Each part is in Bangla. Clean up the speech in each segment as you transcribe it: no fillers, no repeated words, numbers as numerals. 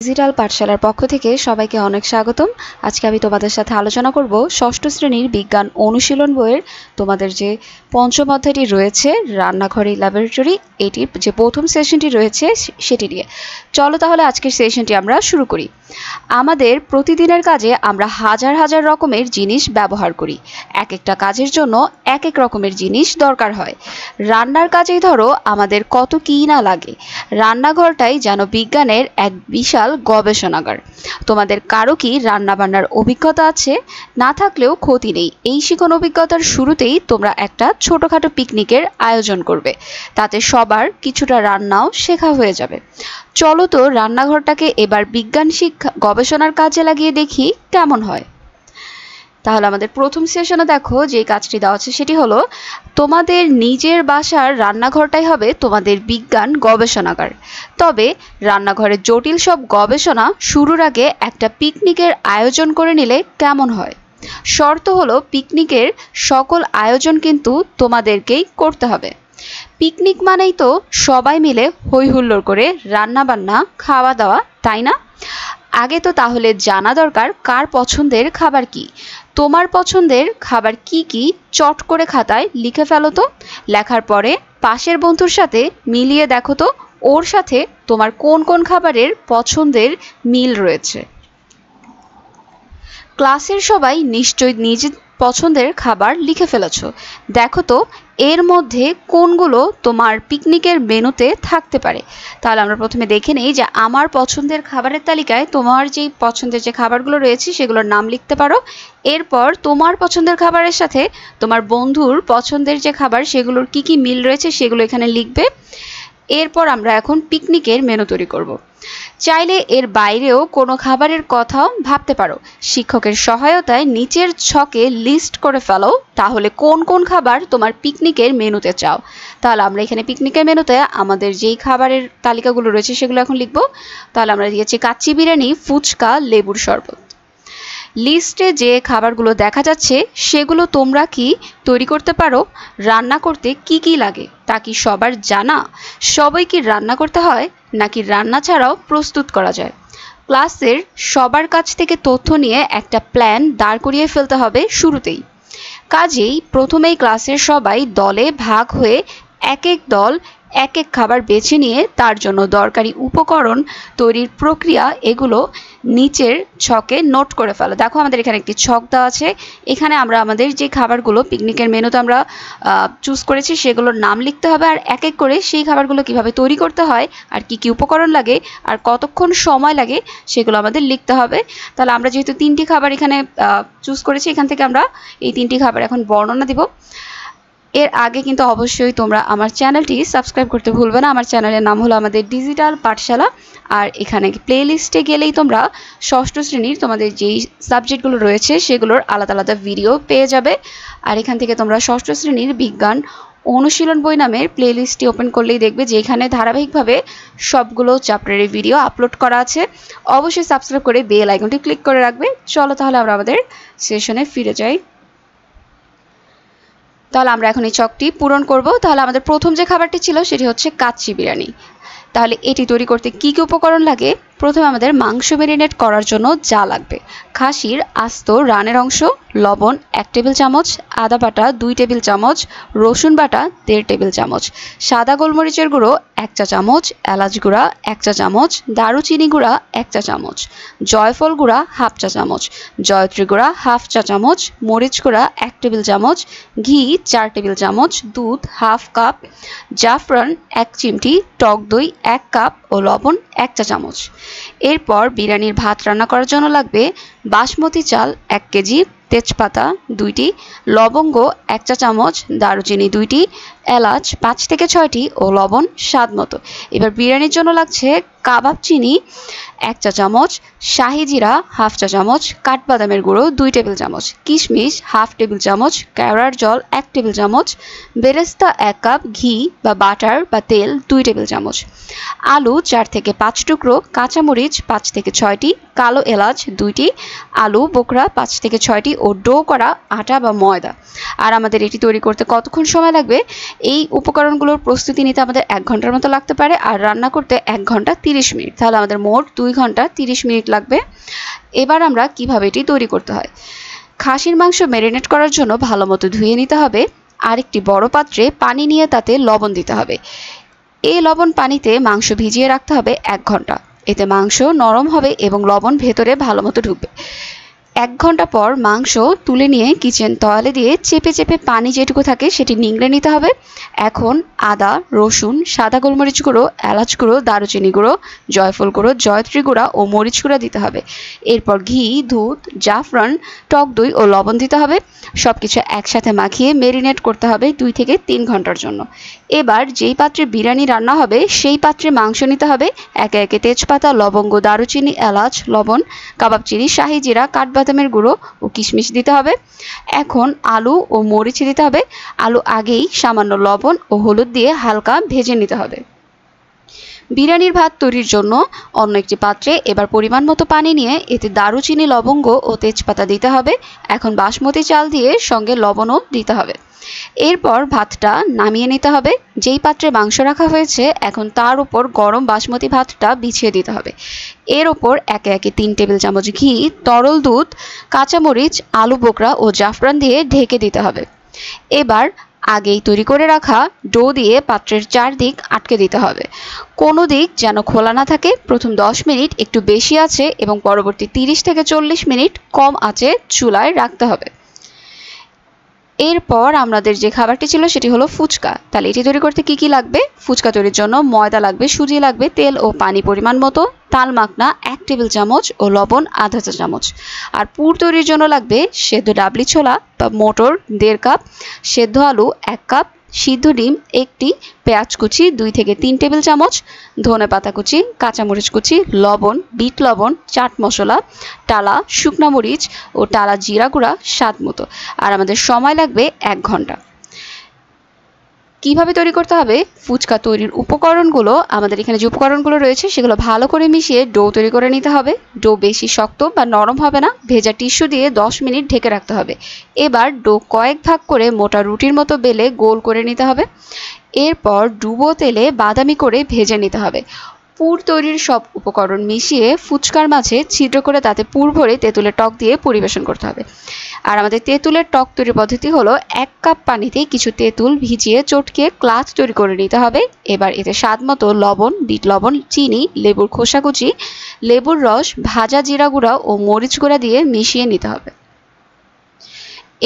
ডিজিটাল পাঠশালার পক্ষ থেকে সবাইকে অনেক স্বাগতম। আজকে আমি তোমাদের সাথে আলোচনা করব ষষ্ঠ শ্রেণীর বিজ্ঞান অনুশীলন বইয়ের তোমাদের যে পঞ্চম অধ্যায়টি রয়েছে রান্নাঘরে ল্যাবরেটরি, এটির যে প্রথম সেশনটি রয়েছে সেটি নিয়ে। চলো তাহলে আজকের সেশনটি আমরা শুরু করি। আমাদের প্রতিদিনের কাজে আমরা হাজার হাজার রকমের জিনিস ব্যবহার করি। এক একটা কাজের জন্য এক এক রকমের জিনিস দরকার হয়। রান্নার কাজেই ধরো আমাদের কত কী না লাগে। রান্নাঘরটাই যেন বিজ্ঞানের এক বিশাল গবেষণাগার। তোমাদের কারো কি রান্নাবান্নার অভিজ্ঞতা আছে? না থাকলেও ক্ষতি নেই, এই শিখন অভিজ্ঞতার শুরুতেই তোমরা একটা ছোটোখাটো পিকনিকের আয়োজন করবে। তাতে সবার কিছুটা রান্নাও শেখা হয়ে যাবে। চলো তো রান্নাঘরটাকে এবার বিজ্ঞান শিক্ষা গবেষণার কাজে লাগিয়ে দেখি কেমন হয়। তাহলে আমাদের প্রথম সেশনে দেখো যে কাজটি দেওয়া আছে সেটি হলো তোমাদের নিজের বাসার রান্নাঘরটাই হবে তোমাদের বিজ্ঞান গবেষণাগার। তবে রান্নাঘরের জটিল সব গবেষণা শুরুর আগে একটা পিকনিকের আয়োজন করে নিলে কেমন হয়? শর্ত হলো পিকনিকের সকল আয়োজন কিন্তু তোমাদেরকেই করতে হবে। পিকনিক মানেই তো সবাই মিলে হই হুল্লোড় করে রান্না বান্না খাওয়া দাওয়া, তাই না? আগে তো তাহলে জানা দরকার কার পছন্দের খাবার কি। তোমার পছন্দের খাবার কি কি চট করে খাতায় লিখে ফেলো তো। লেখার পরে পাশের বন্ধুর সাথে মিলিয়ে দেখো তো ওর সাথে তোমার কোন কোন খাবারের পছন্দের মিল রয়েছে। ক্লাসের সবাই নিশ্চয়ই নিজের পছন্দের খাবার লিখে ফেলেছ। দেখো তো এর মধ্যে কোনগুলো তোমার পিকনিকের মেনুতে থাকতে পারে। তাহলে আমরা প্রথমে দেখে নেই যে আমার পছন্দের খাবারের তালিকায় তোমার যেই পছন্দের যে খাবারগুলো রয়েছে সেগুলোর নাম লিখতে পারো। এরপর তোমার পছন্দের খাবারের সাথে তোমার বন্ধুর পছন্দের যে খাবার সেগুলোর কি কি মিল রয়েছে সেগুলো এখানে লিখবে। এরপর আমরা এখন পিকনিকের মেনু তৈরি করব। চাইলে এর বাইরেও কোনো খাবারের কথাও ভাবতে পারো। শিক্ষকের সহায়তায় নিচের ছকে লিস্ট করে ফেলো তাহলে কোন কোন খাবার তোমার পিকনিকের মেনুতে চাও। তাহলে আমরা এখানে পিকনিকের মেনুতে আমাদের যেই খাবারের তালিকাগুলো রয়েছে সেগুলো এখন লিখব। তাহলে আমরা দিয়েছি কাচ্চি বিরিয়ানি, ফুচকা, লেবুর শরবত। লিস্টে যে খাবারগুলো দেখা যাচ্ছে সেগুলো তোমরা কি তৈরি করতে পারো? রান্না করতে কি কি লাগে তা কি সবার জানা? সবাই কি রান্না করতে হয় নাকি রান্না ছাড়াও প্রস্তুত করা যায়? ক্লাসের সবার কাছ থেকে তথ্য নিয়ে একটা প্ল্যান দাঁড় করিয়ে ফেলতে হবে শুরুতেই। কাজেই প্রথমেই ক্লাসের সবাই দলে ভাগ হয়ে এক এক দল এক এক খাবার বেছে নিয়ে তার জন্য দরকারি উপকরণ তৈরির প্রক্রিয়া এগুলো নিচের ছকে নোট করে ফেলো। দেখো আমাদের এখানে একটি ছক দেওয়া আছে। এখানে আমরা আমাদের যে খাবারগুলো পিকনিকের মেনুতে আমরা চুজ করেছি সেগুলোর নাম লিখতে হবে, আর এক এক করে সেই খাবারগুলো কিভাবে তৈরি করতে হয় আর কি কি উপকরণ লাগে আর কতক্ষণ সময় লাগে সেগুলো আমাদের লিখতে হবে। তাহলে আমরা যেহেতু তিনটি খাবার এখানে চুজ করেছি, এখান থেকে আমরা এই তিনটি খাবার এখন বর্ণনা দিব। এর আগে কিন্তু অবশ্যই তোমরা আমার চ্যানেলটি সাবস্ক্রাইব করতে ভুলবে না। আমার চ্যানেলের নাম হলো আমাদের ডিজিটাল পাঠশালা, আর এখানে প্লে লিস্টে গেলেই তোমরা ষষ্ঠ শ্রেণীর তোমাদের যেই সাবজেক্টগুলো রয়েছে সেগুলোর আলাদা আলাদা ভিডিও পেয়ে যাবে। আর এখান থেকে তোমরা ষষ্ঠ শ্রেণীর বিজ্ঞান অনুশীলন বই নামের প্লে লিস্টটি ওপেন করলেই দেখবে যে এখানে ধারাবাহিকভাবে সবগুলো চ্যাপ্টারের ভিডিও আপলোড করা আছে। অবশ্যই সাবস্ক্রাইব করে বেল আইকনটি ক্লিক করে রাখবে। চলো তাহলে আমরা আমাদের সেশনে ফিরে যাই। তাহলে আমরা এখন এই ছকটি পূরণ করব। তাহলে আমাদের প্রথম যে খাবারটি ছিল সেটি হচ্ছে কাচ্চি বিরিয়ানি। তাহলে এটি তৈরি করতে কি কি উপকরণ লাগে? প্রথমে আমাদের মাংস ম্যারিনেট করার জন্য যা লাগবে: খাসির আস্ত রানের অংশ, লবণ 1 টেবিল চামচ, আদা বাটা 2 টেবিল চামচ, রসুন বাটা 1.5 টেবিল চামচ, সাদা গোলমরিচের গুঁড়ো 1 চা চামচ, এলাচ গুঁড়া 1 চা চামচ, দারুচিনি গুঁড়া 1 চা চামচ, জয়ফল গুঁড়া 1/2 চা চামচ, জয়ত্রী গুঁড়া 1/2 চা চামচ, মরিচ গুঁড়া 1 টেবিল চামচ, ঘি 4 টেবিল চামচ, দুধ 1/2 কাপ, জাফরান 1 চিমটি, টক দই 1 কাপ ও লবণ 1 চা চামচ। এরপর বিরিয়ানির ভাত রান্না করার জন্য লাগবে বাসমতি চাল 1 কেজি, তেজপাতা 2টি, লবঙ্গ 1 চা চামচ, দারুচিনি 2টি, এলাচ 5 থেকে 6টি ও লবণ স্বাদ মতো। এবার বিরিয়ানির জন্য লাগছে কাবাব চিনি 1 চা চামচ, শাহি জিরা 1/2 চা চামচ, কাঠবাদামের গুঁড়ো 2 টেবিল চামচ, কিশমিশ 1/2 টেবিল চামচ, কেওড়ার জল 1 টেবিল চামচ, বেরেস্তা 1 কাপ, ঘি বা বাটার বা তেল 2 টেবিল চামচ, আলু 4 থেকে 5 টুকরো, কাঁচামরিচ 5 থেকে 6টি, কালো এলাচ 2টি, আলু বোকরা 5 থেকে 6টি ও ডো করা আটা বা ময়দা। আর আমাদের এটি তৈরি করতে কতক্ষণ সময় লাগবে? এই উপকরণগুলোর প্রস্তুতি নিতে আমাদের 1 ঘন্টার মতো লাগতে পারে, আর রান্না করতে 1 ঘন্টা 30 30 মিনিট, তাহলে আমাদের মোট 2 ঘন্টা 30 মিনিট লাগবে। এবার আমরা কিভাবে এটি তৈরি করতে হয়। খাসির মাংস ম্যারিনেট করার জন্য ভালো মতো ধুয়ে নিতে হবে। আরেকটি বড় পাত্রে পানি নিয়ে তাতে লবণ দিতে হবে। এই লবণ পানিতে মাংস ভিজিয়ে রাখতে হবে 1 ঘন্টা। এতে মাংস নরম হবে এবং লবণ ভেতরে ভালো মতো ঢুকবে। 1 ঘন্টা পর মাংস তুলে নিয়ে কিচেন তয়ালে দিয়ে চেপে চেপে পানি যেটুকু থাকে সেটি নিংড়ে নিতে হবে। এখন আদা, রসুন, সাদা গোলমরিচ গুঁড়ো, এলাচ গুঁড়ো, দারুচিনি গুঁড়ো, জয়ফল গুঁড়ো, জয়ত্রী গুঁড়া ও মরিচ গুঁড়া দিতে হবে। এরপর ঘি, দুধ, জাফরান, টক দই ও লবণ দিতে হবে। সবকিছু একসাথে মাখিয়ে ম্যারিনেট করতে হবে 2 থেকে 3 ঘন্টার জন্য। এবার যেই পাত্রে বিরিয়ানি রান্না হবে সেই পাত্রে মাংস নিতে হবে। একে একে তেজপাতা, লবঙ্গ, দারুচিনি, এলাচ, লবণ, কাবাব চিনি, শাহি জিরা, কাঠবাদামের গুঁড়ো ও কিশমিশ দিতে হবে। এখন আলু ও মরিচ দিতে হবে। আলু আগেই সামান্য লবণ ও হলুদ দিয়ে হালকা ভেজে নিতে হবে। বিরিয়ানির ভাত তৈরির জন্য অন্য একটি পাত্রে এবার পরিমাণ মতো পানি নিয়ে এতে দারুচিনি, লবঙ্গ ও তেজপাতা দিতে হবে। এখন বাসমতি চাল দিয়ে সঙ্গে লবণও দিতে হবে। এরপর ভাতটা নামিয়ে নিতে হবে। যেই পাত্রে মাংস রাখা হয়েছে এখন তার উপর গরম বাসমতি ভাতটা বিছিয়ে দিতে হবে। এর ওপর একে একে 3 টেবিল চামচ ঘি, তরল দুধ, কাঁচামরিচ, আলু বোকরা ও জাফরান দিয়ে ঢেকে দিতে হবে। এবার আগেই তৈরি করে রাখা ডো দিয়ে পাত্রের চারদিক আটকে দিতে হবে। কোনো দিক যেন খোলা না থাকে। প্রথম 10 মিনিট একটু বেশি আছে এবং পরবর্তী 30 থেকে 40 মিনিট কম আঁচে চুলায় রাখতে হবে। এরপর আমাদের যে খাবারটি ছিল সেটি হলো ফুচকা। তাহলে এটি তৈরি করতে কি কি লাগবে। ফুচকা তৈরির জন্য ময়দা লাগবে, সুজি লাগবে, তেল ও পানি পরিমাণ মতো, তাল মাখনা 1 টেবিল চামচ ও লবণ আধা চা চামচ। আর পুর তৈরির জন্য লাগবে সেদ্ধ ডাবলি ছোলা বা মটর 1.5 কাপ, সেদ্ধ আলু 1 কাপ, সিদ্ধ ডিম 1টি, পেঁয়াজ কুচি 2 থেকে 3 টেবিল চামচ, ধনেপাতা কুচি, কাঁচামরিচ কুচি, লবণ, বিট লবণ, চাট মশলা, টালা শুকনা মরিচ ও টালা জিরা গুঁড়া স্বাদ মতো। আর আমাদের সময় লাগবে 1 ঘন্টা। কিভাবে তৈরি করতে হবে। ফুচকা তৈরির উপকরণগুলো, আমাদের এখানে যে উপকরণগুলো রয়েছে সেগুলো ভালো করে মিশিয়ে ডো তৈরি করে নিতে হবে। ডো বেশি শক্ত বা নরম হবে না। ভেজা টিস্যু দিয়ে 10 মিনিট ঢেকে রাখতে হবে। এবার ডো কয়েক ভাগ করে মোটা রুটির মতো বেলে গোল করে নিতে হবে। এরপর ডুবো তেলে বাদামি করে ভেজে নিতে হবে। পুর তৈরির সব উপকরণ মিশিয়ে ফুচকার মাঝে ছিদ্র করে তাতে পুর ভরে তেঁতুলের টক দিয়ে পরিবেশন করতে হবে। আর আমাদের তেঁতুলের টক তৈরির পদ্ধতি হলো 1 কাপ পানিতে কিছু তেঁতুল ভিজিয়ে চটকে ক্লাথ তৈরি করে নিতে হবে। এবার এতে স্বাদ মতো লবণ, বিট লবণ, চিনি, লেবুর খোসা কুচি, লেবুর রস, ভাজা জিরা গুঁড়া ও মরিচ গুঁড়া দিয়ে মিশিয়ে নিতে হবে।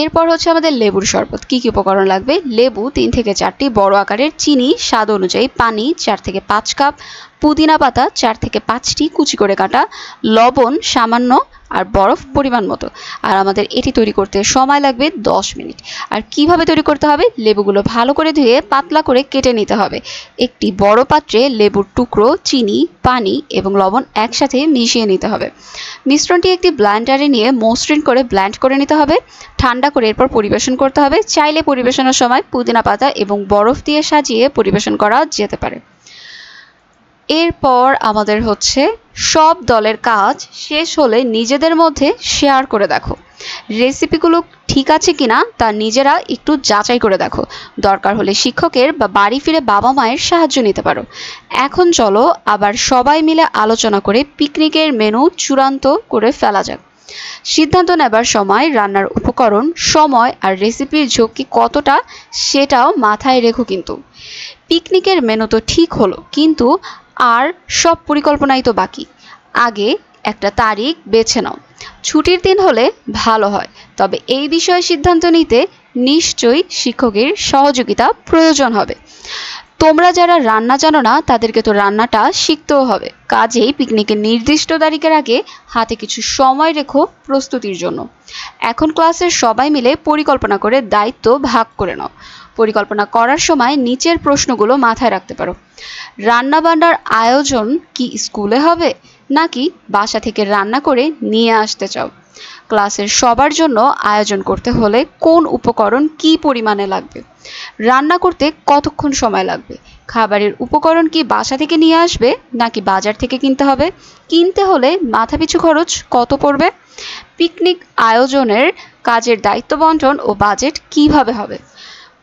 এরপর হচ্ছে আমাদের লেবুর শরবত। কি কি উপকরণ লাগবে। লেবু 3 থেকে 4টি বড় আকারের, চিনি স্বাদ অনুযায়ী, পানি 4 থেকে 5 কাপ, পুদিনা পাতা 4 থেকে 5টি কুচি করে কাটা, লবণ সামান্য আর বরফ পরিমাণ মতো। আর আমাদের এটি তৈরি করতে সময় লাগবে 10 মিনিট। আর কিভাবে তৈরি করতে হবে। লেবুগুলো ভালো করে ধুয়ে পাতলা করে কেটে নিতে হবে। একটি বড় পাত্রে লেবুর টুকরো, চিনি, পানি এবং লবণ একসাথে মিশিয়ে নিতে হবে। মিশ্রণটি একটি ব্লেন্ডারে নিয়ে মসৃণ করে ব্লেন্ড করে নিতে হবে। ঠান্ডা করে এরপর পরিবেশন করতে হবে। চাইলে পরিবেশনের সময় পুদিনা পাতা এবং বরফ দিয়ে সাজিয়ে পরিবেশন করা যেতে পারে। এরপর আমাদের হচ্ছে সব দলের কাজ শেষ হলে নিজেদের মধ্যে শেয়ার করে দেখো। রেসিপিগুলো ঠিক আছে কিনা তা নিজেরা একটু যাচাই করে দেখো। দরকার হলে শিক্ষকের বা বাড়ি ফিরে বাবা মায়ের সাহায্য নিতে পারো। এখন চলো আবার সবাই মিলে আলোচনা করে পিকনিকের মেনু চূড়ান্ত করে ফেলা যাক। সিদ্ধান্ত নেবার সময় রান্নার উপকরণ, সময় আর রেসিপির ঝুঁকি কতটা সেটাও মাথায় রেখো। কিন্তু পিকনিকের মেনু তো ঠিক হলো, কিন্তু আর সব পরিকল্পনাই তো বাকি। আগে একটা তারিখ বেছে নাও। ছুটির দিন হলে ভালো হয়, তবে এই বিষয়ে সিদ্ধান্ত নিতে নিশ্চয়ই শিক্ষকের সহযোগিতা প্রয়োজন হবে। তোমরা যারা রান্না জানো না তাদেরকে তো রান্নাটা শিখতেও হবে। কাজেই পিকনিকের নির্দিষ্ট তারিখের আগে হাতে কিছু সময় রেখো প্রস্তুতির জন্য। এখন ক্লাসের সবাই মিলে পরিকল্পনা করে দায়িত্ব ভাগ করে নাও। পরিকল্পনা করার সময় নিচের প্রশ্নগুলো মাথায় রাখতে পারো। রান্না বান্নার আয়োজন কি স্কুলে হবে নাকি বাসা থেকে রান্না করে নিয়ে আসতে চাও? ক্লাসের সবার জন্য আয়োজন করতে হলে কোন উপকরণ কি পরিমাণে লাগবে? রান্না করতে কতক্ষণ সময় লাগবে? খাবারের উপকরণ কি বাসা থেকে নিয়ে আসবে নাকি বাজার থেকে কিনতে হবে? কিনতে হলে মাথাপিছু খরচ কত পড়বে? পিকনিক আয়োজনের কাজের দায়িত্ব বন্টন ও বাজেট কিভাবে হবে?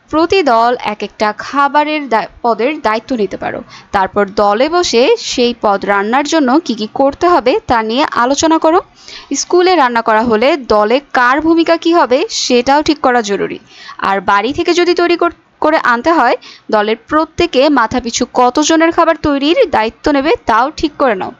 প্রতি দল এক একটা খাবারের পদের দায়িত্ব নিতে পারো। তারপর দলে বসে সেই পদ রান্নার জন্য কি কি করতে হবে তা নিয়ে আলোচনা করো। স্কুলে রান্না করা হলে দলে কার ভূমিকা কি হবে সেটাও ঠিক করা জরুরি। আর বাড়ি থেকে যদি তৈরি করে আনতে হয়, দলের প্রত্যেকে মাথাপিছু কতজনের খাবার তৈরির দায়িত্ব নেবে তাও ঠিক করে নাও।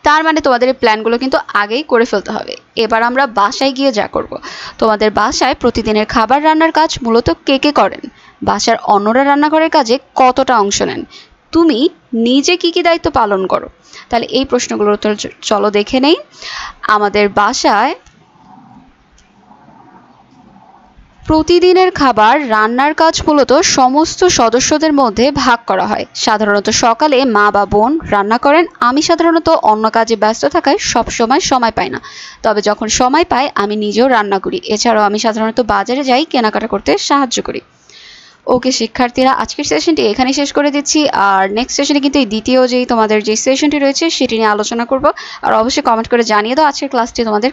তার মানে তোমাদের এই প্ল্যানগুলো কিন্তু আগেই করে ফেলতে হবে। এবার আমরা বাসায় গিয়ে যা করব। তোমাদের বাসায় প্রতিদিনের খাবার রান্নার কাজ মূলত কে কে করেন? বাসার অন্যরা রান্নাঘরের কাজে কতটা অংশ নেন? তুমি নিজে কি কি দায়িত্ব পালন করো? তাহলে এই প্রশ্নগুলোর উত্তর চলো দেখে নেই। আমাদের বাসায় প্রতিদিনের খাবার রান্নার কাজ মূলত সমস্ত সদস্যদের মধ্যে ভাগ করা হয়। সাধারণত সকালে মা বা বোন রান্না করেন। আমি সাধারণত অন্য কাজে ব্যস্ত থাকায় সবসময় সময় পাই না, তবে যখন সময় পাই আমি নিজেও রান্না করি। এছাড়াও আমি সাধারণত বাজারে যাই, কেনাকাটা করতে সাহায্য করি। ওকে শিক্ষার্থীরা, আজকের সেশনটি এখানে শেষ করে দিচ্ছি। আর নেক্সট সেশনে কিন্তু এই দ্বিতীয় যেই তোমাদের যে সেশনটি রয়েছে সেটি নিয়ে আলোচনা করব। আর অবশ্যই কমেন্ট করে জানিয়ে দাও আজকের ক্লাসটি তোমাদের